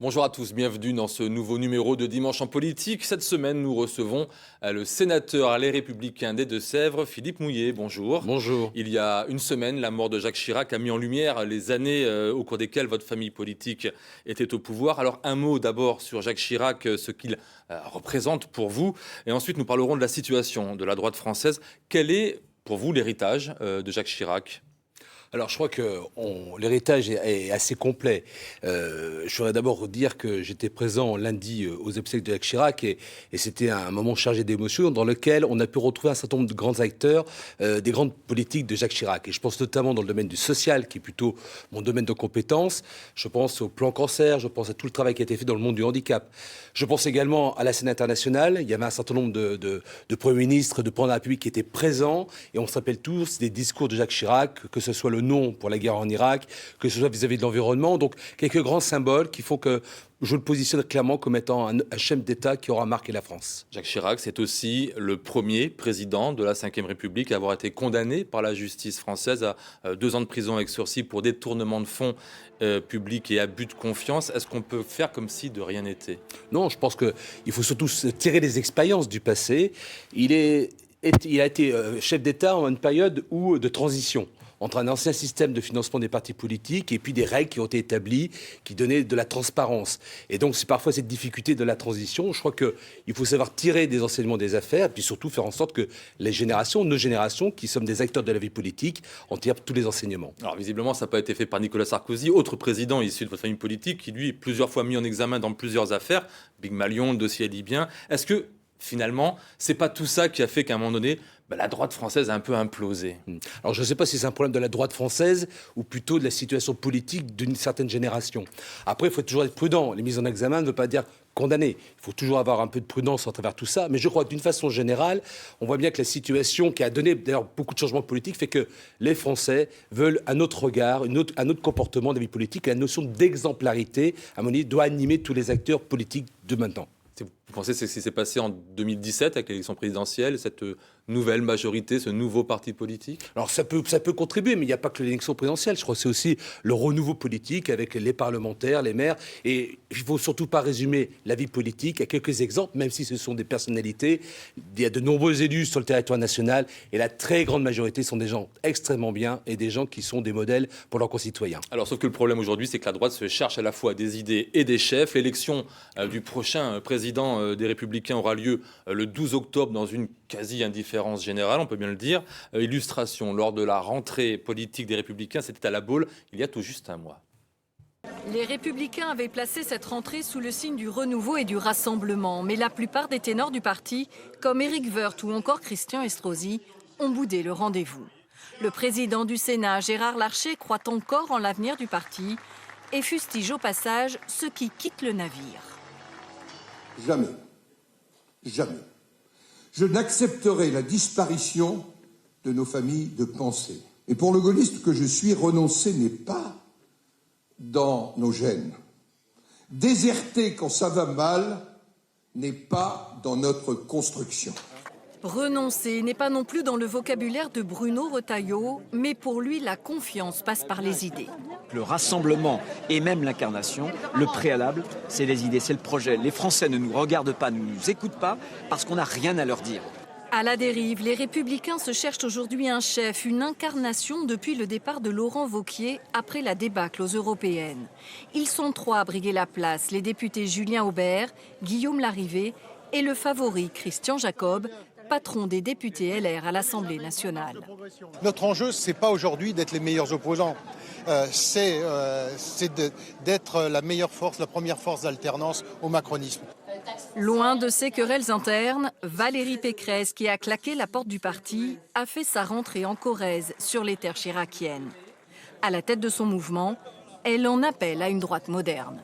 Bonjour à tous, bienvenue dans ce nouveau numéro de Dimanche en politique. Cette semaine, nous recevons le sénateur Les Républicains des Deux-Sèvres, Philippe Mouiller. Bonjour. Bonjour. Il y a une semaine, la mort de Jacques Chirac a mis en lumière les années au cours desquelles votre famille politique était au pouvoir. Alors un mot d'abord sur Jacques Chirac, ce qu'il représente pour vous. Et ensuite, nous parlerons de la situation de la droite française. Quel est pour vous l'héritage de Jacques Chirac ? Alors, je crois que l'héritage est assez complet. Je voudrais d'abord dire que j'étais présent lundi aux obsèques de Jacques Chirac et c'était un moment chargé d'émotions dans lequel on a pu retrouver un certain nombre de grands acteurs des grandes politiques de Jacques Chirac. Et je pense notamment dans le domaine du social, qui est plutôt mon domaine de compétence. Je pense au plan cancer, je pense à tout le travail qui a été fait dans le monde du handicap. Je pense également à la scène internationale. Il y avait un certain nombre de premiers ministres, de présidents de la République qui étaient présents. Et on se rappelle tous des discours de Jacques Chirac, que ce soit le non pour la guerre en Irak, que ce soit vis-à-vis de l'environnement. Donc, quelques grands symboles qui font que je le positionne clairement comme étant un chef d'État qui aura marqué la France. Jacques Chirac, c'est aussi le premier président de la Ve République à avoir été condamné par la justice française à 2 ans de prison avec sursis pour détournement de fonds publics et abus de confiance. Est-ce qu'on peut faire comme si de rien n'était ? Non, je pense qu'il faut surtout tirer les expériences du passé. Il a été chef d'État en une période de transition entre un ancien système de financement des partis politiques et puis des règles qui ont été établies, qui donnaient de la transparence. Et donc, c'est parfois cette difficulté de la transition. Je crois qu'il faut savoir tirer des enseignements des affaires, et puis surtout faire en sorte que nos générations, qui sommes des acteurs de la vie politique, en tirent tous les enseignements. Alors, visiblement, ça n'a pas été fait par Nicolas Sarkozy, autre président issu de votre famille politique, qui, lui, est plusieurs fois mis en examen dans plusieurs affaires, Big Malion, le dossier libyen. Est-ce que, finalement, c'est pas tout ça qui a fait qu'à un moment donné, la droite française a un peu implosé? Alors je ne sais pas si c'est un problème de la droite française ou plutôt de la situation politique d'une certaine génération. Après, il faut toujours être prudent. Les mises en examen ne veut pas dire condamner. Il faut toujours avoir un peu de prudence à travers tout ça. Mais je crois que d'une façon générale, on voit bien que la situation qui a donné d'ailleurs beaucoup de changements politiques fait que les Français veulent un autre regard, un autre comportement de la vie politique. Et la notion d'exemplarité, à mon avis, doit animer tous les acteurs politiques de maintenant. Vous pensez que c'est ce qui s'est passé en 2017 avec l'élection présidentielle, cette nouvelle majorité, ce nouveau parti politique? Alors ça peut contribuer, mais il n'y a pas que l'élection présidentielle. Je crois que c'est aussi le renouveau politique avec les parlementaires, les maires. Et il ne faut surtout pas résumer la vie politique à quelques exemples, même si ce sont des personnalités. Il y a de nombreux élus sur le territoire national et la très grande majorité sont des gens extrêmement bien et des gens qui sont des modèles pour leurs concitoyens. Alors sauf que le problème aujourd'hui, c'est que la droite se cherche à la fois des idées et des chefs. L'élection du prochain président des Républicains aura lieu le 12 octobre dans une quasi-indifférence générale, on peut bien le dire. Illustration, lors de la rentrée politique des Républicains, c'était à La Baule, il y a tout juste un mois. Les Républicains avaient placé cette rentrée sous le signe du renouveau et du rassemblement. Mais la plupart des ténors du parti, comme Éric Woerth ou encore Christian Estrosi, ont boudé le rendez-vous. Le président du Sénat, Gérard Larcher, croit encore en l'avenir du parti et fustige au passage ceux qui quittent le navire. Jamais, je n'accepterai la disparition de nos familles de pensée. Et pour le gaulliste que je suis, renoncer n'est pas dans nos gènes. Déserter quand ça va mal n'est pas dans notre construction. Renoncer n'est pas non plus dans le vocabulaire de Bruno Retailleau, mais pour lui, la confiance passe par les idées. Le rassemblement et même l'incarnation, le préalable, c'est les idées, c'est le projet. Les Français ne nous regardent pas, ne nous écoutent pas, parce qu'on n'a rien à leur dire. À la dérive, les Républicains se cherchent aujourd'hui un chef, une incarnation depuis le départ de Laurent Wauquiez après la débâcle aux européennes. Ils sont 3 à briguer la place, les députés Julien Aubert, Guillaume Larrivé et le favori Christian Jacob, patron des députés LR à l'Assemblée nationale. Notre enjeu, ce n'est pas aujourd'hui d'être les meilleurs opposants. C'est d'être la meilleure force, la première force d'alternance au macronisme. Loin de ces querelles internes, Valérie Pécresse, qui a claqué la porte du parti, a fait sa rentrée en Corrèze, sur les terres chiraciennes. À la tête de son mouvement, elle en appelle à une droite moderne.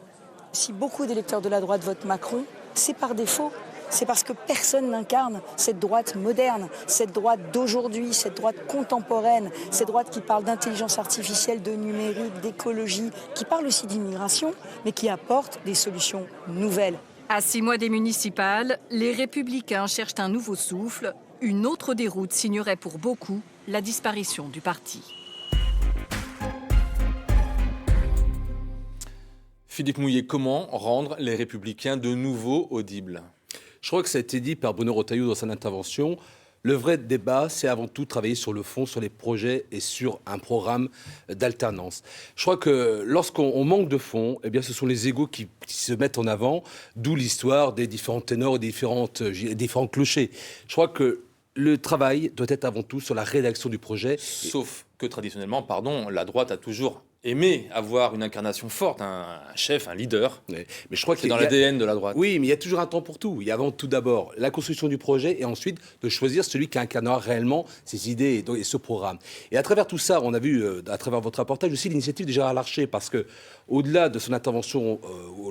Si beaucoup d'électeurs de la droite votent Macron, c'est par défaut. C'est parce que personne n'incarne cette droite moderne, cette droite d'aujourd'hui, cette droite contemporaine, cette droite qui parle d'intelligence artificielle, de numérique, d'écologie, qui parle aussi d'immigration, mais qui apporte des solutions nouvelles. À 6 mois des municipales, les Républicains cherchent un nouveau souffle. Une autre déroute signerait pour beaucoup la disparition du parti. Philippe Mouillet, comment rendre les Républicains de nouveau audibles? Je crois que ça a été dit par Bruno Retailleau dans son intervention. Le vrai débat, c'est avant tout travailler sur le fond, sur les projets et sur un programme d'alternance. Je crois que lorsqu'on manque de fond, eh bien, ce sont les égos qui se mettent en avant, d'où l'histoire des différents ténors et des différents clochers. Je crois que le travail doit être avant tout sur la rédaction du projet. Sauf que traditionnellement, la droite a toujours aimé avoir une incarnation forte, un chef, un leader. Mais je crois C'est dans l'ADN de la droite. Oui, mais il y a toujours un temps pour tout. Il y a avant tout d'abord la construction du projet et ensuite de choisir celui qui incarnera réellement ses idées et ce programme. Et à travers tout ça, on a vu, à travers votre reportage aussi, l'initiative de Gérard Larcher, parce que au-delà de son intervention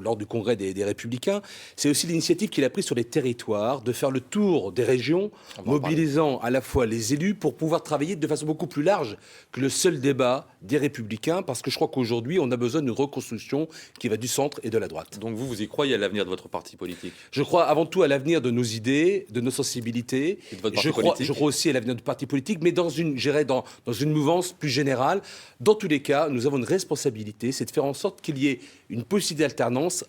lors du congrès des Républicains, c'est aussi l'initiative qu'il a prise sur les territoires, de faire le tour des régions, mobilisant à la fois les élus pour pouvoir travailler de façon beaucoup plus large que le seul débat des Républicains, parce que je crois qu'aujourd'hui, on a besoin d'une reconstruction qui va du centre et de la droite. Donc vous y croyez à l'avenir de votre parti politique? Je crois avant tout à l'avenir de nos idées, de nos sensibilités. Et de votre parti politique? Je crois aussi à l'avenir du parti politique, mais dans une mouvance plus générale. Dans tous les cas, nous avons une responsabilité, c'est de faire en sorte qu'il y ait une possibilité d'alternance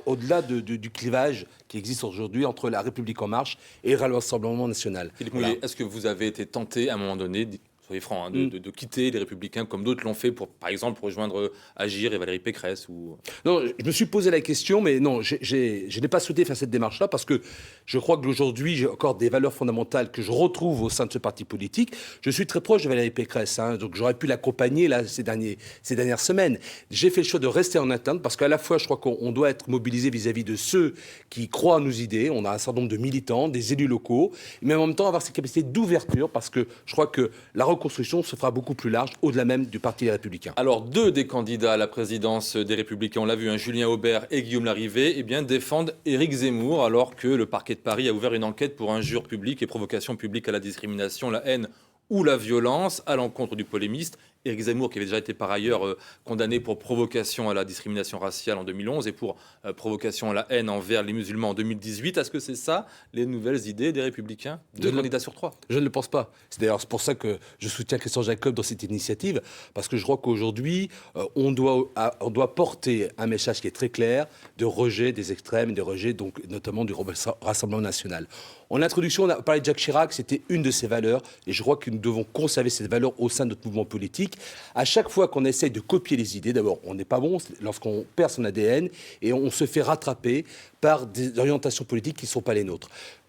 au-delà du clivage qui existe aujourd'hui entre la République En Marche et le Rassemblement National. Philippe Mouillet, est-ce que vous avez été tenté à un moment donné, soyez franc, de quitter les Républicains comme d'autres l'ont fait pour, par exemple, rejoindre Agir et Valérie Pécresse ou... Non, je me suis posé la question, mais non, je n'ai pas souhaité faire cette démarche-là parce que je crois qu'aujourd'hui, j'ai encore des valeurs fondamentales que je retrouve au sein de ce parti politique. Je suis très proche de Valérie Pécresse, donc j'aurais pu l'accompagner là, ces dernières semaines. J'ai fait le choix de rester en interne parce qu'à la fois, je crois qu'on doit être mobilisé vis-à-vis de ceux qui croient à nos idées. On a un certain nombre de militants, des élus locaux, mais en même temps avoir cette capacité d'ouverture parce que je crois que la reconstruction se fera beaucoup plus large, au-delà même du Parti républicain. Alors, deux des candidats à la présidence des Républicains, on l'a vu, Julien Aubert et Guillaume Larrivé, défendent Éric Zemmour, alors que le parquet de Paris a ouvert une enquête pour injure publique et provocation publique à la discrimination, la haine ou la violence à l'encontre du polémiste. Éric Zemmour, qui avait déjà été par ailleurs condamné pour provocation à la discrimination raciale en 2011 et pour provocation à la haine envers les musulmans en 2018. Est-ce que c'est ça, les nouvelles idées des Républicains? Deux candidats sur trois. Je ne le pense pas. C'est d'ailleurs pour ça que je soutiens Christian Jacob dans cette initiative, parce que je crois qu'aujourd'hui, on doit porter un message qui est très clair de rejet des extrêmes, de rejet donc, notamment du Rassemblement National. En introduction, on a parlé de Jacques Chirac, c'était une de ses valeurs, et je crois que nous devons conserver cette valeur au sein de notre mouvement politique. À chaque fois qu'on essaye de copier les idées, d'abord, on n'est pas bon lorsqu'on perd son ADN et on se fait rattraper par des orientations politiques qui ne sont pas les nôtres.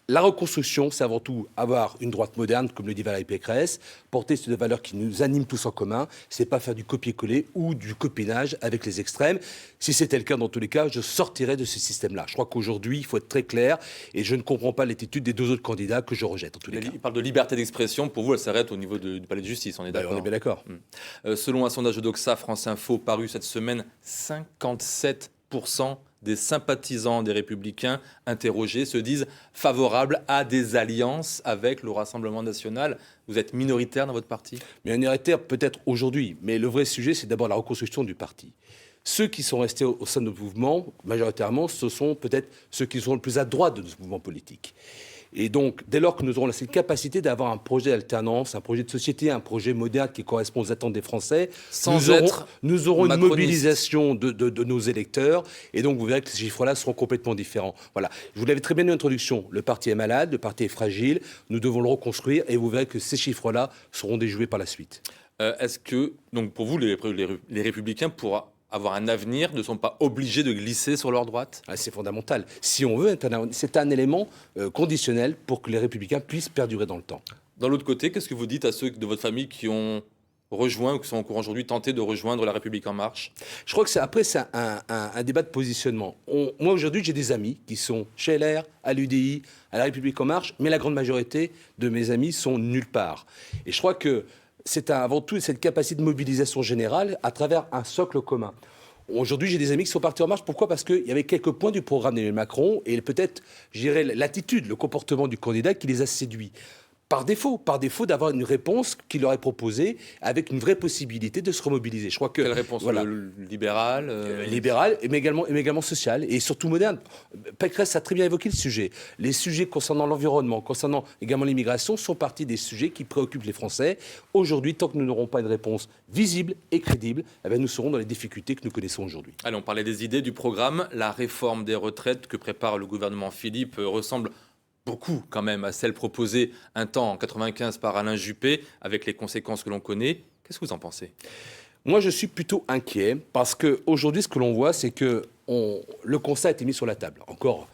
La reconstruction, c'est avant tout avoir une droite moderne, comme le dit Valérie Pécresse, porter sur des valeurs qui nous animent tous en commun. C'est pas faire du copier-coller ou du copinage avec les extrêmes. Si c'était le cas, dans tous les cas, je sortirais de ce système-là. Je crois qu'aujourd'hui, il faut être très clair et je ne comprends pas l'attitude des deux autres candidats que je rejette. En tous les cas. Il parle de liberté d'expression. Pour vous, elle s'arrête au niveau du palais de justice. On est d'accord? On est bien d'accord. Selon un sondage de Doxa France Info paru cette semaine, 57% des sympathisants des Républicains interrogés se disent favorables à des alliances avec le Rassemblement National. Vous êtes minoritaire dans votre parti? Minoritaire peut-être aujourd'hui, mais le vrai sujet, c'est d'abord la reconstruction du parti. Ceux qui sont restés au sein de notre mouvement, majoritairement, ce sont peut-être ceux qui sont le plus à droite de notre mouvement politique. Et donc, dès lors que nous aurons cette capacité d'avoir un projet d'alternance, un projet de société, un projet moderne qui correspond aux attentes des Français, nous aurons une mobilisation de nos électeurs. Et donc, vous verrez que ces chiffres-là seront complètement différents. Voilà. Je vous l'avais très bien dit en introduction. Le parti est malade, le parti est fragile. Nous devons le reconstruire. Et vous verrez que ces chiffres-là seront déjoués par la suite. Est-ce que, donc pour vous, les Républicains pourront avoir un avenir, ne sont pas obligés de glisser sur leur droite? C'est fondamental. Si on veut, c'est un élément conditionnel pour que les Républicains puissent perdurer dans le temps. Dans l'autre côté, qu'est-ce que vous dites à ceux de votre famille qui ont rejoint ou qui sont encore aujourd'hui tentés de rejoindre la République En Marche? Je crois que c'est un débat de positionnement. Moi, aujourd'hui, j'ai des amis qui sont chez LR, à l'UDI, à la République En Marche, mais la grande majorité de mes amis sont nulle part. Et je crois que c'est avant tout cette capacité de mobilisation générale à travers un socle commun. Aujourd'hui, j'ai des amis qui sont partis en marche. Pourquoi? Parce qu'il y avait quelques points du programme d'Emmanuel Macron et peut-être, je dirais, l'attitude, le comportement du candidat qui les a séduits. par défaut d'avoir une réponse qui leur est proposée avec une vraie possibilité de se remobiliser. Je crois que quelle réponse libérale libérale, mais également sociale et surtout moderne. Pécresse a très bien évoqué le sujet. Les sujets concernant l'environnement, concernant également l'immigration, sont partie des sujets qui préoccupent les Français. Aujourd'hui, tant que nous n'aurons pas une réponse visible et crédible, eh bien, nous serons dans les difficultés que nous connaissons aujourd'hui. Allez, on parlait des idées, du programme. La réforme des retraites que prépare le gouvernement Philippe ressemble beaucoup quand même à celle proposée un temps en 95 par Alain Juppé, avec les conséquences que l'on connaît. Qu'est-ce que vous en pensez ? Moi, je suis plutôt inquiet parce qu'aujourd'hui, ce que l'on voit, c'est que le constat a été mis sur la table. Encore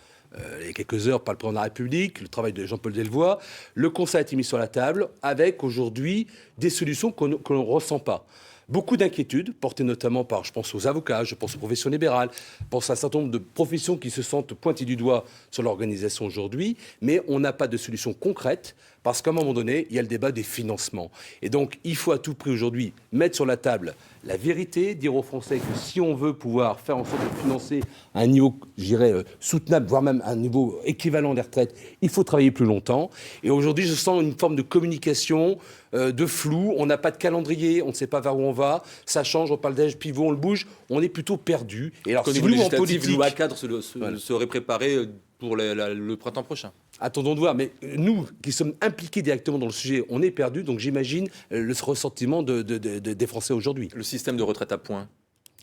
il y a quelques heures par le président de la République, le travail de Jean-Paul Delevoye, le constat a été mis sur la table avec aujourd'hui des solutions que l'on ne ressent pas. Beaucoup d'inquiétudes, portées notamment par, je pense aux avocats, je pense aux professions libérales, je pense à un certain nombre de professions qui se sentent pointées du doigt sur l'organisation aujourd'hui, mais on n'a pas de solution concrète parce qu'à un moment donné, il y a le débat des financements. Et donc, il faut à tout prix aujourd'hui mettre sur la table la vérité, dire aux Français que si on veut pouvoir faire en sorte de financer à un niveau, je dirais, soutenable, voire même un niveau équivalent des retraites, il faut travailler plus longtemps. Et aujourd'hui, je sens une forme de communication, de flou. On n'a pas de calendrier, on ne sait pas vers où on va. Ça change, on parle d'âge pivot, on le bouge. On est plutôt perdu. Et alors, au si niveau nous, en législatif, politique, une loi cadre serait préparée pour le printemps prochain. Attendons de voir, mais nous qui sommes impliqués directement dans le sujet, on est perdus, donc j'imagine le ressentiment des Français aujourd'hui. Le système de retraite à points.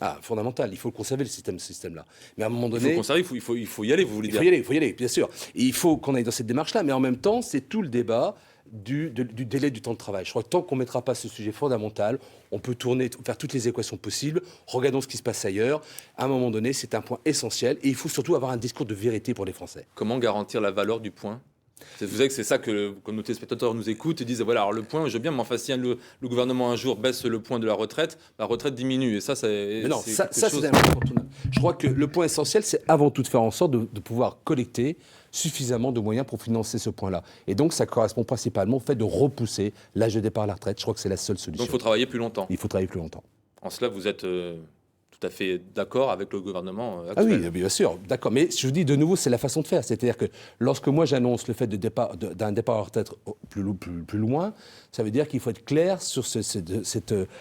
Ah, fondamental, il faut conserver ce système-là. Mais à un moment donné... Il faut conserver, il faut y aller, vous voulez dire. Il faut y aller, bien sûr. Et il faut qu'on aille dans cette démarche-là, mais en même temps, c'est tout le débat du délai du temps de travail. Je crois que tant qu'on ne mettra pas ce sujet fondamental, on peut faire toutes les équations possibles. Regardons ce qui se passe ailleurs. À un moment donné, c'est un point essentiel. Et il faut surtout avoir un discours de vérité pour les Français. Comment garantir la valeur du point ? Vous savez que c'est ça que, comme nos téléspectateurs nous écoutent et disent, voilà, alors le point, je veux bien, mais enfin, si le gouvernement un jour baisse le point de la retraite diminue. Et ça, c'est... Mais non, ça c'est incontournable. Je crois que le point essentiel, c'est avant tout de faire en sorte de pouvoir collecter suffisamment de moyens pour financer ce point-là. Et donc, ça correspond principalement au fait de repousser l'âge de départ à la retraite. Je crois que c'est la seule solution. Donc, il faut travailler plus longtemps. Il faut travailler plus longtemps. En cela, vous êtes tout à fait d'accord avec le gouvernement actuel. Ah oui, bien sûr, d'accord. Mais je vous dis de nouveau, c'est la façon de faire. C'est-à-dire que lorsque moi j'annonce le fait d'un départ à la retraite plus loin, ça veut dire qu'il faut être clair sur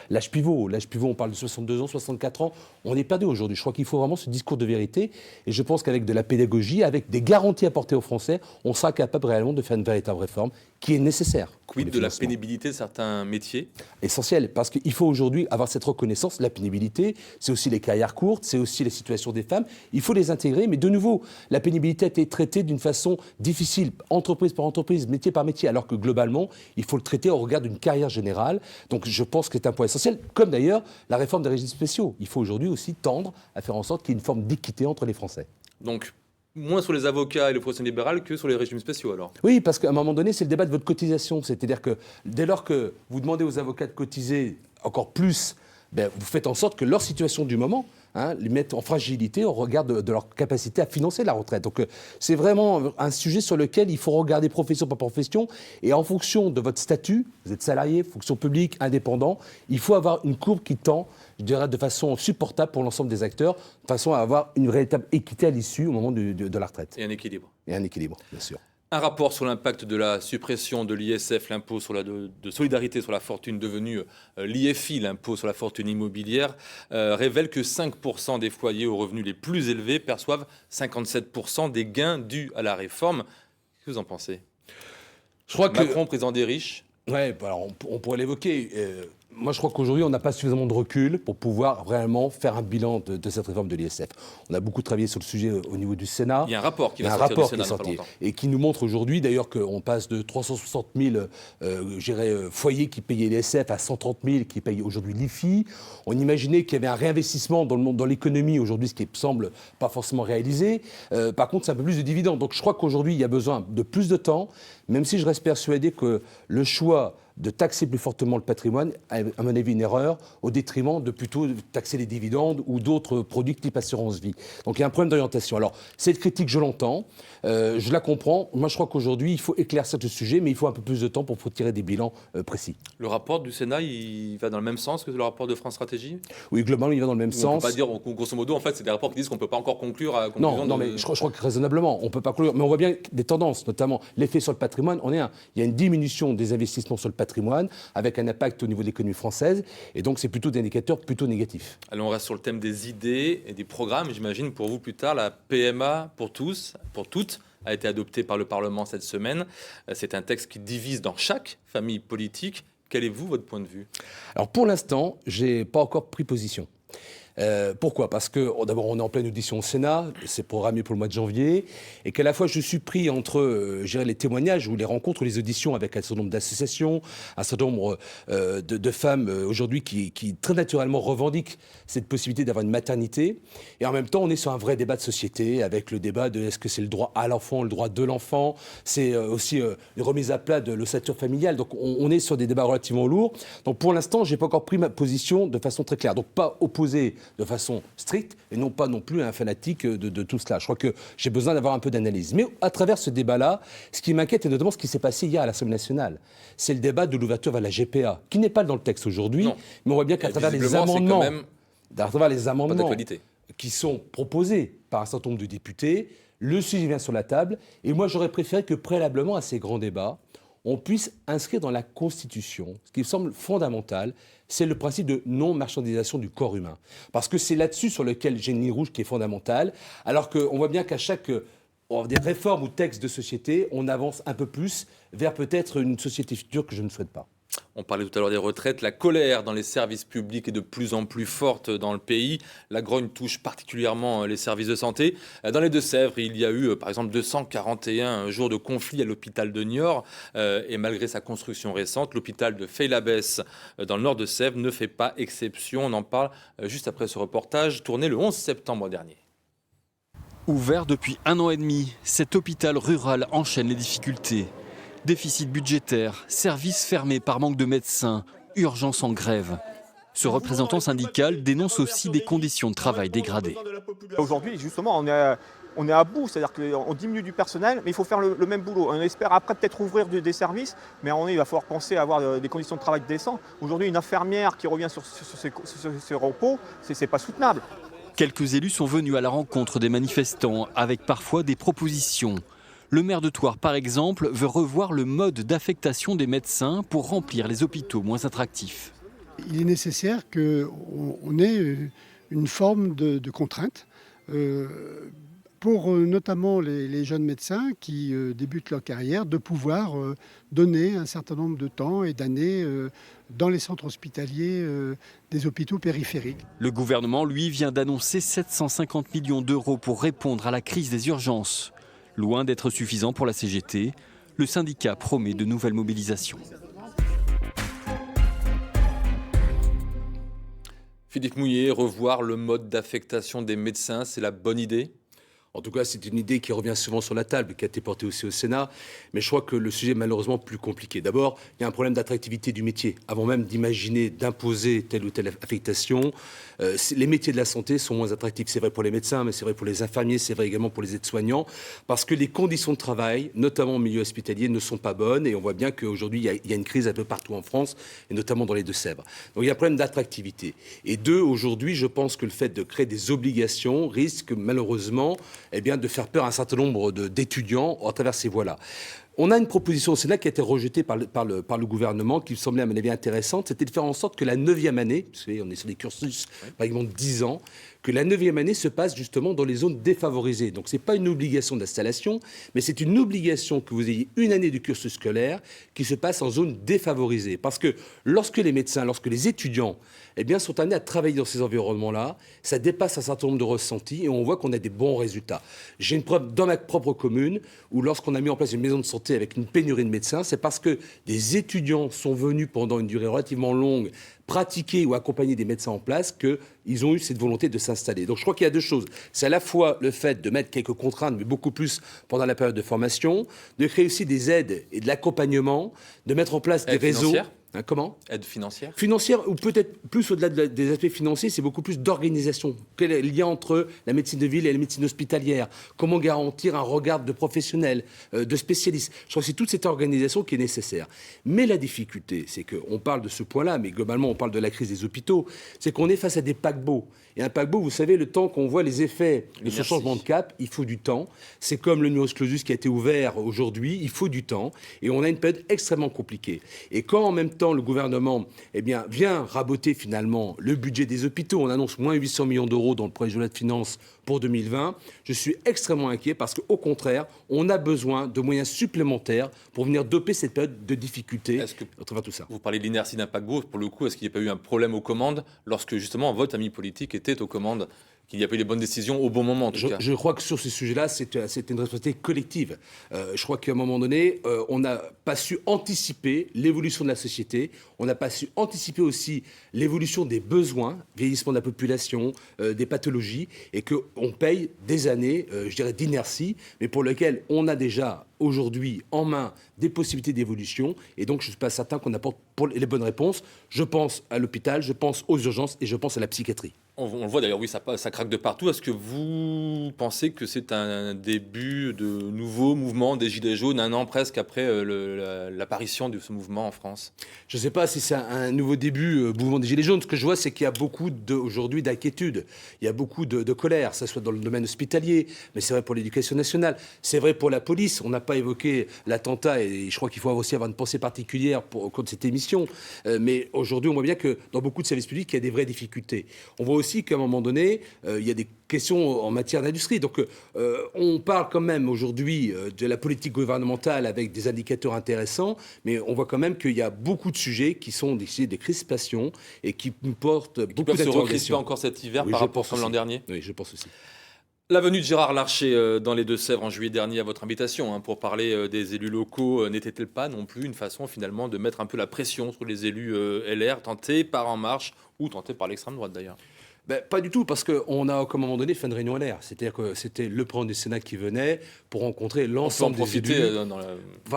l'âge pivot. L'âge pivot, on parle de 62 ans, 64 ans. On est perdu aujourd'hui. Je crois qu'il faut vraiment ce discours de vérité. Et je pense qu'avec de la pédagogie, avec des garanties apportées aux Français, on sera capable réellement de faire une véritable réforme qui est nécessaire. Quid de la pénibilité de certains métiers ? Essentiel, parce qu'il faut aujourd'hui avoir cette reconnaissance. La pénibilité, c'est aussi les carrières courtes, c'est aussi les situations des femmes. Il faut les intégrer, mais de nouveau, la pénibilité a été traitée d'une façon difficile, entreprise par entreprise, métier par métier, alors que globalement, il faut le traiter au regard d'une carrière générale. Donc je pense que c'est un point essentiel, comme d'ailleurs la réforme des régimes spéciaux. Il faut aujourd'hui aussi tendre à faire en sorte qu'il y ait une forme d'équité entre les Français. Donc, moins sur les avocats et les professions libérales que sur les régimes spéciaux, alors ? Oui, parce qu'à un moment donné, c'est le débat de votre cotisation. C'est-à-dire que dès lors que vous demandez aux avocats de cotiser encore plus, vous faites en sorte que leur situation du moment les mettent en fragilité au regard de leur capacité à financer la retraite. Donc c'est vraiment un sujet sur lequel il faut regarder profession par profession. Et en fonction de votre statut, vous êtes salarié, fonction publique, indépendant, il faut avoir une courbe qui tend, je dirais, de façon supportable pour l'ensemble des acteurs, de façon à avoir une véritable équité à l'issue au moment de la retraite. Et un équilibre. Et un équilibre, bien sûr. Un rapport sur l'impact de la suppression de l'ISF, l'impôt de solidarité sur la fortune, devenu l'IFI, l'impôt sur la fortune immobilière, révèle que 5% des foyers aux revenus les plus élevés perçoivent 57% des gains dus à la réforme. Qu'est-ce que vous en pensez ? Je crois Macron, président des riches. Oui, alors on pourrait l'évoquer. Moi, je crois qu'aujourd'hui, on n'a pas suffisamment de recul pour pouvoir vraiment faire un bilan de cette réforme de l'ISF. On a beaucoup travaillé sur le sujet au niveau du Sénat. Il y a un rapport qui va sortir du Sénat et qui nous montre aujourd'hui, d'ailleurs, qu'on passe de 360 000 foyers qui payaient l'ISF à 130 000 qui payent aujourd'hui l'IFI. On imaginait qu'il y avait un réinvestissement dans l'économie aujourd'hui, ce qui ne semble pas forcément réalisé. Par contre, c'est un peu plus de dividendes. Donc, je crois qu'aujourd'hui, il y a besoin de plus de temps, même si je reste persuadé que le choix de taxer plus fortement le patrimoine, à mon avis une erreur, au détriment de plutôt taxer les dividendes ou d'autres produits type assurance vie. Donc il y a un problème d'orientation. Alors cette critique, je l'entends, je la comprends. Moi je crois qu'aujourd'hui il faut éclaircir ce sujet, mais il faut un peu plus de temps pour tirer des bilans précis. Le rapport du Sénat, il va dans le même sens que le rapport de France Stratégie ? Oui, globalement il va dans le même sens. On ne peut pas dire, grosso modo, en fait c'est des rapports qui disent qu'on ne peut pas encore conclure à conclusion. Non, mais je crois que raisonnablement, on ne peut pas conclure. Mais on voit bien des tendances, notamment l'effet sur le patrimoine. Il y a une diminution des investissements sur le patrimoine, avec un impact au niveau de l'économie française. Et donc, c'est plutôt des indicateurs plutôt négatifs. Alors, on reste sur le thème des idées et des programmes. J'imagine pour vous plus tard, la PMA pour tous, pour toutes, a été adoptée par le Parlement cette semaine. C'est un texte qui divise dans chaque famille politique. Quel est, vous, votre point de vue ? Alors, pour l'instant, je n'ai pas encore pris position. Pourquoi ? Parce que d'abord on est en pleine audition au Sénat, c'est programmé pour le mois de janvier, et qu'à la fois je suis pris entre les témoignages ou les rencontres ou les auditions avec un certain nombre d'associations, un certain nombre de femmes aujourd'hui qui très naturellement revendiquent cette possibilité d'avoir une maternité, et en même temps on est sur un vrai débat de société avec le débat de est-ce que c'est le droit à l'enfant, le droit de l'enfant, c'est aussi les remises à plat de l'ossature familiale, donc on est sur des débats relativement lourds. Donc pour l'instant j'ai pas encore pris ma position de façon très claire, donc pas opposé de façon stricte et non pas non plus un fanatique de tout cela. Je crois que j'ai besoin d'avoir un peu d'analyse. Mais à travers ce débat-là, ce qui m'inquiète, et notamment ce qui s'est passé hier à l'Assemblée nationale, c'est le débat de l'ouverture vers la GPA, qui n'est pas dans le texte aujourd'hui, mais on voit bien qu'à travers les amendements, qui sont proposés par un certain nombre de députés, le sujet vient sur la table. Et moi, j'aurais préféré que préalablement à ces grands débats, on puisse inscrire dans la Constitution, ce qui me semble fondamental, c'est le principe de non-marchandisation du corps humain. Parce que c'est là-dessus sur lequel j'ai une ligne rouge qui est fondamentale, alors qu'on voit bien qu'à chaque des réformes ou textes de société, on avance un peu plus vers peut-être une société future que je ne souhaite pas. On parlait tout à l'heure des retraites. La colère dans les services publics est de plus en plus forte dans le pays. La grogne touche particulièrement les services de santé. Dans les Deux-Sèvres, il y a eu, par exemple, 241 jours de conflit à l'hôpital de Niort. Et malgré sa construction récente, l'hôpital de Fay-l'Abbesse, dans le nord de Sèvres, ne fait pas exception. On en parle juste après ce reportage tourné le 11 septembre dernier. Ouvert depuis 1 an et demi, cet hôpital rural enchaîne les difficultés. Déficit budgétaire, services fermés par manque de médecins, urgence en grève. Ce représentant syndical dénonce aussi des conditions de travail dégradées. Aujourd'hui, justement, on est à bout, c'est-à-dire qu'on diminue du personnel, mais il faut faire le même boulot. On espère après peut-être ouvrir des services, mais il va falloir penser à avoir des conditions de travail décentes. Aujourd'hui, une infirmière qui revient sur ses repos, c'est pas soutenable. Quelques élus sont venus à la rencontre des manifestants, avec parfois des propositions. Le maire de Thouars, par exemple, veut revoir le mode d'affectation des médecins pour remplir les hôpitaux moins attractifs. Il est nécessaire qu'on ait une forme de contrainte pour notamment les jeunes médecins qui débutent leur carrière, de pouvoir donner un certain nombre de temps et d'années dans les centres hospitaliers des hôpitaux périphériques. Le gouvernement, lui, vient d'annoncer 750 millions d'euros pour répondre à la crise des urgences. Loin d'être suffisant pour la CGT, le syndicat promet de nouvelles mobilisations. Philippe Mouillet, revoir le mode d'affectation des médecins, c'est la bonne idée ? En tout cas, c'est une idée qui revient souvent sur la table, qui a été portée aussi au Sénat. Mais je crois que le sujet est malheureusement plus compliqué. D'abord, il y a un problème d'attractivité du métier. Avant même d'imaginer, d'imposer telle ou telle affectation, les métiers de la santé sont moins attractifs. C'est vrai pour les médecins, mais c'est vrai pour les infirmiers, c'est vrai également pour les aides-soignants. Parce que les conditions de travail, notamment au milieu hospitalier, ne sont pas bonnes. Et on voit bien qu'aujourd'hui, il y a une crise un peu partout en France, et notamment dans les Deux-Sèvres. Donc il y a un problème d'attractivité. Et deux, aujourd'hui, je pense que le fait de créer des obligations risque malheureusement de faire peur à un certain nombre d'étudiants à travers ces voies-là. On a une proposition au Sénat qui a été rejetée par le gouvernement, qui me semblait à mon avis intéressante, c'était de faire en sorte que la 9e année, vous savez, on est sur des cursus par exemple de 10 ans, que la 9e année se passe justement dans les zones défavorisées. Donc ce n'est pas une obligation d'installation, mais c'est une obligation que vous ayez une année de cursus scolaire qui se passe en zone défavorisée. Parce que lorsque les médecins, lorsque les étudiants sont amenés à travailler dans ces environnements-là, ça dépasse un certain nombre de ressentis et on voit qu'on a des bons résultats. J'ai une preuve dans ma propre commune où lorsqu'on a mis en place une maison de santé avec une pénurie de médecins, c'est parce que des étudiants sont venus pendant une durée relativement longue pratiqué ou accompagné des médecins en place qu'ils ont eu cette volonté de s'installer. Donc je crois qu'il y a deux choses. C'est à la fois le fait de mettre quelques contraintes, mais beaucoup plus pendant la période de formation, de créer aussi des aides et de l'accompagnement, de mettre en place des réseaux. Financière. Comment ? Aide financière. Financière, ou peut-être plus au-delà des aspects financiers, c'est beaucoup plus d'organisation. Quel est le lien entre la médecine de ville et la médecine hospitalière ? Comment garantir un regard de professionnels, de spécialistes ? Je crois que c'est toute cette organisation qui est nécessaire. Mais la difficulté, c'est qu'on parle de ce point-là, mais globalement on parle de la crise des hôpitaux, c'est qu'on est face à des paquebots. Et un paquebot, vous savez, le temps qu'on voit les effets de ce changement de cap, il faut du temps. C'est comme le numerus clausus qui a été ouvert aujourd'hui, il faut du temps. Et on a une période extrêmement compliquée. Et quand en même temps le gouvernement vient raboter finalement le budget des hôpitaux, on annonce moins 800 millions d'euros dans le projet de loi de finances pour 2020, je suis extrêmement inquiet parce qu'au contraire, on a besoin de moyens supplémentaires pour venir doper cette période de difficulté à travers tout ça. Vous parlez de l'inertie d'un paquebot, pour le coup, est-ce qu'il n'y a pas eu un problème aux commandes lorsque justement votre ami politique était aux commandes, qu'il n'y a pas eu les bonnes décisions au bon moment en tout cas? Je crois que sur ces sujets-là, c'est une responsabilité collective. Je crois qu'à un moment donné, on n'a pas su anticiper l'évolution de la société, on n'a pas su anticiper aussi l'évolution des besoins, vieillissement de la population, des pathologies, et qu'on paye des années, je dirais, d'inertie, mais pour lesquelles on a déjà aujourd'hui en main des possibilités d'évolution, et donc je ne suis pas certain qu'on apporte pour les bonnes réponses. Je pense à l'hôpital, je pense aux urgences et je pense à la psychiatrie. On le voit d'ailleurs, oui, ça craque de partout. Est-ce que vous pensez que c'est un début de nouveau mouvement des Gilets jaunes, un an presque après l'apparition de ce mouvement en France? Je ne sais pas si c'est un nouveau début, mouvement des Gilets jaunes. Ce que je vois, c'est qu'il y a beaucoup aujourd'hui d'inquiétude. Il y a beaucoup de colère, que ce soit dans le domaine hospitalier, mais c'est vrai pour l'éducation nationale, c'est vrai pour la police. On n'a pas évoqué l'attentat, et je crois qu'il faut aussi avoir une pensée particulière contre cette émission. Mais aujourd'hui, on voit bien que dans beaucoup de services publics, il y a des vraies difficultés. On voit aussi qu'à un moment donné, il y a des questions en matière d'industrie. Donc, on parle quand même aujourd'hui de la politique gouvernementale avec des indicateurs intéressants, mais on voit quand même qu'il y a beaucoup de sujets qui sont des crispations et qui nous portent beaucoup d'interrogations. Se recrisper encore cet hiver par rapport à l'an dernier? Oui, je pense aussi. La venue de Gérard Larcher dans les Deux-Sèvres en juillet dernier à votre invitation pour parler des élus locaux n'était-elle pas non plus une façon finalement de mettre un peu la pression sur les élus LR, tentés par En Marche ou tentés par l'extrême droite d'ailleurs? Pas du tout, parce qu'on a, à un moment donné, fait une réunion LR. C'est-à-dire que c'était le président du Sénat qui venait pour rencontrer l'ensemble des élus.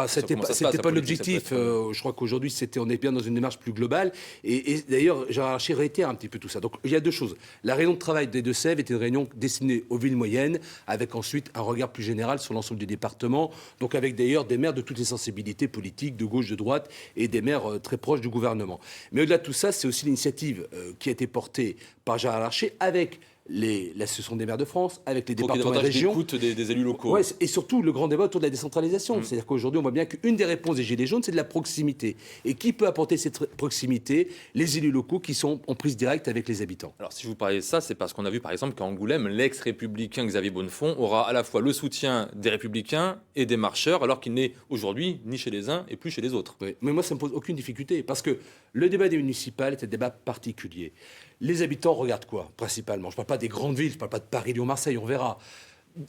C'était pas l'objectif. Je crois qu'aujourd'hui, on est bien dans une démarche plus globale. Et d'ailleurs, Gérard Larcher réitère un petit peu tout ça. Donc, il y a deux choses. La réunion de travail des Deux-Sèvres était une réunion destinée aux villes moyennes, avec ensuite un regard plus général sur l'ensemble du département. Donc, avec d'ailleurs des maires de toutes les sensibilités politiques, de gauche, de droite, et des maires très proches du gouvernement. Mais au-delà de tout ça, c'est aussi l'initiative qui a été portée par Gérard Larcher avec l'association des maires de France, avec les départements et régions. D'écoute des élus locaux. Ouais, et surtout le grand débat autour de la décentralisation. C'est-à-dire qu'aujourd'hui, on voit bien qu'une des réponses des Gilets jaunes, c'est de la proximité. Et qui peut apporter cette proximité? Les élus locaux qui sont en prise directe avec les habitants. Alors si je vous parlais de ça, c'est parce qu'on a vu par exemple qu'à Angoulême, l'ex-républicain Xavier Bonnefond aura à la fois le soutien des républicains et des marcheurs, alors qu'il n'est aujourd'hui ni chez les uns et plus chez les autres. Oui, mais moi, ça ne me pose aucune difficulté, parce que le débat des municipales est un débat particulier. Les habitants regardent quoi, principalement? Je ne parle pas des grandes villes, je ne parle pas de Paris, Lyon, Marseille, on verra.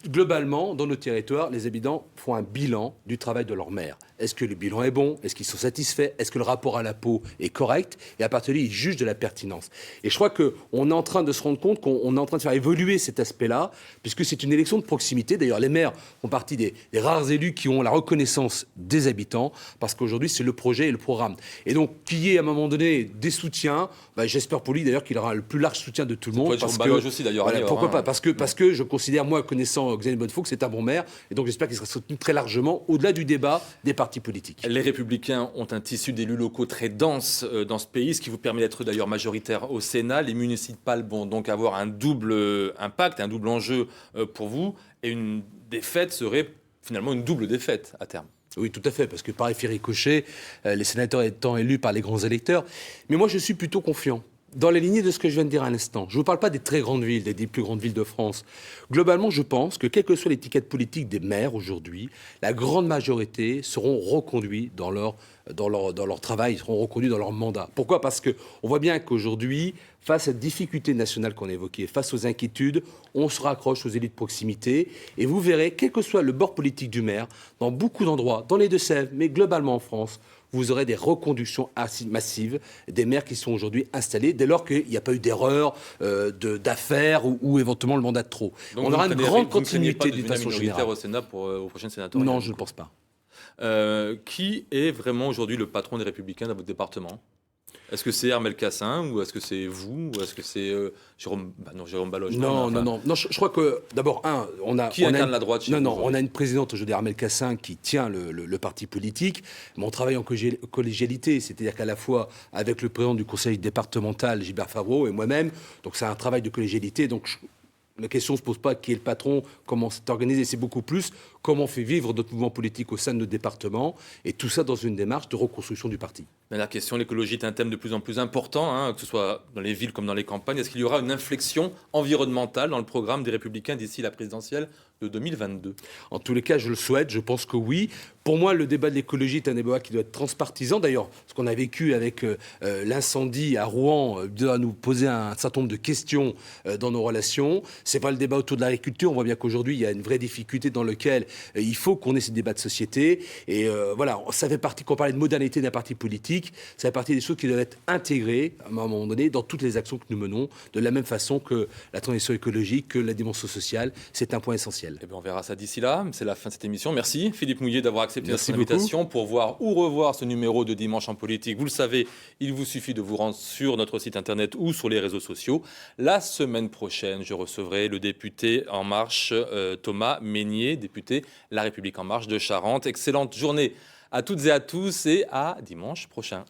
Globalement, dans nos territoires, les habitants font un bilan du travail de leur maire. Est-ce que le bilan est bon? Est-ce qu'ils sont satisfaits? Est-ce que le rapport à l'impôt est correct? Et à partir de là, ils jugent de la pertinence. Et je crois qu'on est en train de se rendre compte qu'on est en train de faire évoluer cet aspect-là, puisque c'est une élection de proximité. D'ailleurs, les maires font partie des rares élus qui ont la reconnaissance des habitants, parce qu'aujourd'hui, c'est le projet et le programme. Et donc, qu'il y ait à un moment donné des soutiens, j'espère pour lui d'ailleurs qu'il aura le plus large soutien de tout le monde. Parce que, aussi, d'ailleurs, voilà, pourquoi pas? Parce que je considère, moi, connaissant Xavier Bonnefond, que c'est un bon maire, et donc j'espère qu'il sera soutenu très largement, au-delà du débat des partis politiques. Les Républicains ont un tissu d'élus locaux très dense dans ce pays, ce qui vous permet d'être d'ailleurs majoritaire au Sénat. Les municipales vont donc avoir un double impact, un double enjeu pour vous, et une défaite serait finalement une double défaite à terme. Oui, tout à fait, parce que par effet ricochet, les sénateurs étant élus par les grands électeurs. Mais moi, je suis plutôt confiant. Dans la lignée de ce que je viens de dire à l'instant, je ne vous parle pas des très grandes villes, des plus grandes villes de France. Globalement, je pense que, quelle que soit l'étiquette politique des maires aujourd'hui, la grande majorité seront reconduits dans leur travail, ils seront reconduits dans leur mandat. Pourquoi? Parce qu'on voit bien qu'aujourd'hui, face à cette difficulté nationale qu'on a évoquée, face aux inquiétudes, on se raccroche aux élus de proximité. Et vous verrez, quel que soit le bord politique du maire, dans beaucoup d'endroits, dans les Deux-Sèvres, mais globalement en France, vous aurez des reconductions massives des maires qui sont aujourd'hui installés, dès lors qu'il n'y a pas eu d'erreur d'affaires ou éventuellement le mandat de trop. Donc on aura une grande continuité d'une façon générale. Au Sénat aux prochaines sénatoriales. Non, je ne pense pas. Qui est vraiment aujourd'hui le patron des Républicains dans votre département ? Est-ce que c'est Hermel Cassin ou est-ce que c'est vous ou est-ce que c'est Jérôme Baloche? Non, je crois que d'abord, on incarne la droite chez vous, on a une présidente, je veux dire, Hermel Cassin, qui tient le parti politique, mais on travaille en collégialité, c'est-à-dire qu'à la fois avec le président du conseil départemental, Gilbert Favreau, et moi-même, donc c'est un travail de collégialité, donc la question ne se pose pas qui est le patron, comment c'est organisé, c'est beaucoup plus comment on fait vivre notre mouvement politique au sein de notre département, et tout ça dans une démarche de reconstruction du parti. Mais la question, l'écologie est un thème de plus en plus important, que ce soit dans les villes comme dans les campagnes. Est-ce qu'il y aura une inflexion environnementale dans le programme des Républicains d'ici la présidentielle de 2022 ? En tous les cas, je le souhaite, je pense que oui. Pour moi, le débat de l'écologie est un débat qui doit être transpartisan. D'ailleurs, ce qu'on a vécu avec l'incendie à Rouen doit nous poser un certain nombre de questions dans nos relations. C'est pas le débat autour de l'agriculture. On voit bien qu'aujourd'hui, il y a une vraie difficulté dans laquelle il faut qu'on ait ces débats de société. Et voilà, ça fait partie, quand on parlait de modernité d'un parti politique, ça fait partie des choses qui doivent être intégrées, à un moment donné, dans toutes les actions que nous menons, de la même façon que la transition écologique, que la dimension sociale. C'est un point essentiel. Eh bien, on verra ça d'ici là. C'est la fin de cette émission. Merci Philippe Mouillet d'avoir accepté Merci notre invitation pour voir ou revoir ce numéro de Dimanche en politique. Vous le savez, il vous suffit de vous rendre sur notre site internet ou sur les réseaux sociaux. La semaine prochaine, je recevrai le député En Marche, Thomas Mesnier, député La République En Marche de Charente. Excellente journée à toutes et à tous et à dimanche prochain.